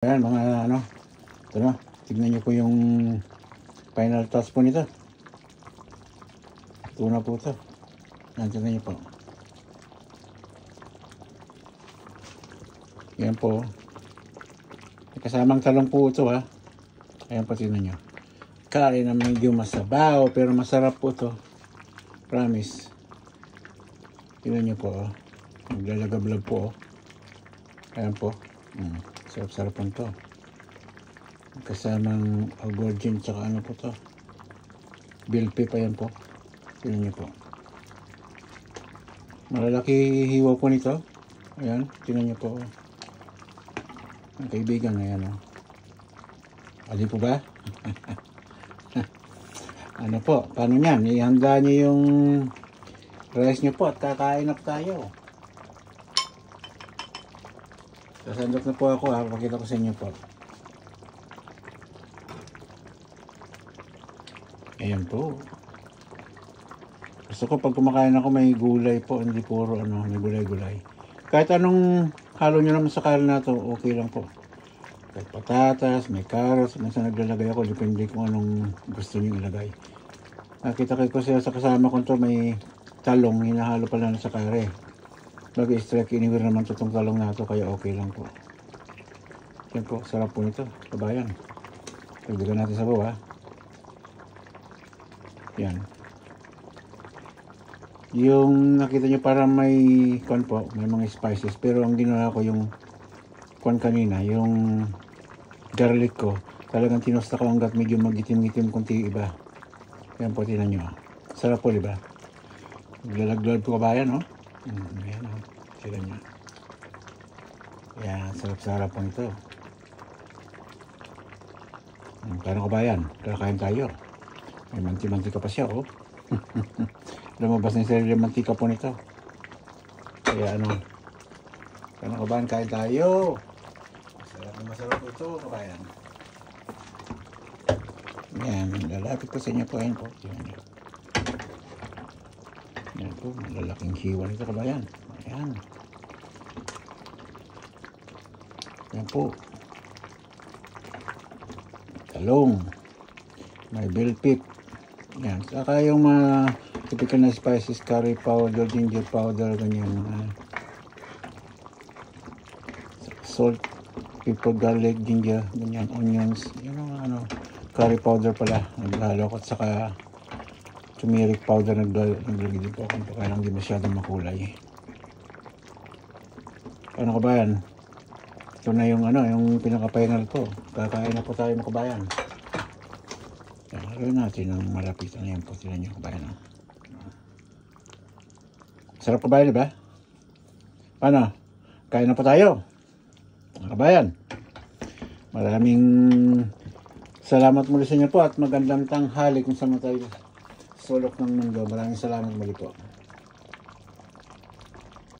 Ayan mga ano, ito na, tignan nyo po yung final touch po nito. Ito na po ito. Ayan, tignan nyo po. Ayan po. May kasamang talong po ito ha. Ayan po, tignan nyo. Kari na medyo masabaw, pero masarap po ito. Promise. Tignan nyo po. Maglalagablog po. Ayan po. Sarap-sarap po ito. Kasamang aubergine tsaka ano po ito. Bilpi pa yan po. Tignan nyo po. Malalaki hiwa po nito. Ayan. Tignan nyo po. Ang kaibigan. Ayan o. Ali po ba? Ano po? Paano yan? Ihanda nyo yung rice nyo po at kakain na po tayo. Sasandok na po ako ha. Pakita ko sa inyo po. Ayan po. Gusto ko pag kumakain ako may gulay po. Hindi puro ano, may gulay-gulay. Kahit anong halo nyo naman sa kalan na to, okay lang po. Kahit patatas, may carrots. Minsan naglalagay ako. Depende kung anong gusto nyo ilagay. Nakita ko siya sa kasama ko to may talong. Hinahalo pala na sa kare. Mag-strike anywhere naman itong talong na ito, kaya okay lang po. Yan po, sarap po nito, kabayan. Pagdagan natin sa bawah. Yan. Yung nakita nyo parang may kwan po, may mga spices. Pero ang ginawa ko yung kwan kanina, yung garlic ko. Talagang tinusta ko hanggat medyo magitim-gitim kunti iba. Yan po, tinan nyo. Sarap po, diba? Maglalaglag po kabayan, no? Ayan o, sila nyo. Ayan, sarap-sarap po ito. Paano kabayan? Kakain tayo. May manti-mantika pa siya, oh. Lumabas na yung sarili mantika po nito. Kaya ano, paano kabayan? Kain tayo. Masarap po ito, kabayan. Ayan, lalapit po sa inyo po. Ayan po, yan po, malalaking hiwa nito kabayan. Ayan. Yan po. Talong. May bell pep. Yan. Saka yung mga typical na spices, curry powder, ginger powder, ganyan. Salt, pepper, garlic, ginger, ganyan, onions. Yan ang ano, curry powder pala. Naghalo ko at saka turmeric powder naglagay din po ako kaya lang di masyadong makulay. Ano kabayan? Ito na yung ano, yung pinaka-final ko. Kakain na po tayo mga kabayan. Haluin natin ng malapitan na yan po. Sila nyo kabayan. Sarap kabayan, diba? Paano? Kain na po tayo mga kabayan. Maraming salamat muli sa inyo po at magandang tanghali kung saan tayo sulok ng mundo. Maraming salamat muli po.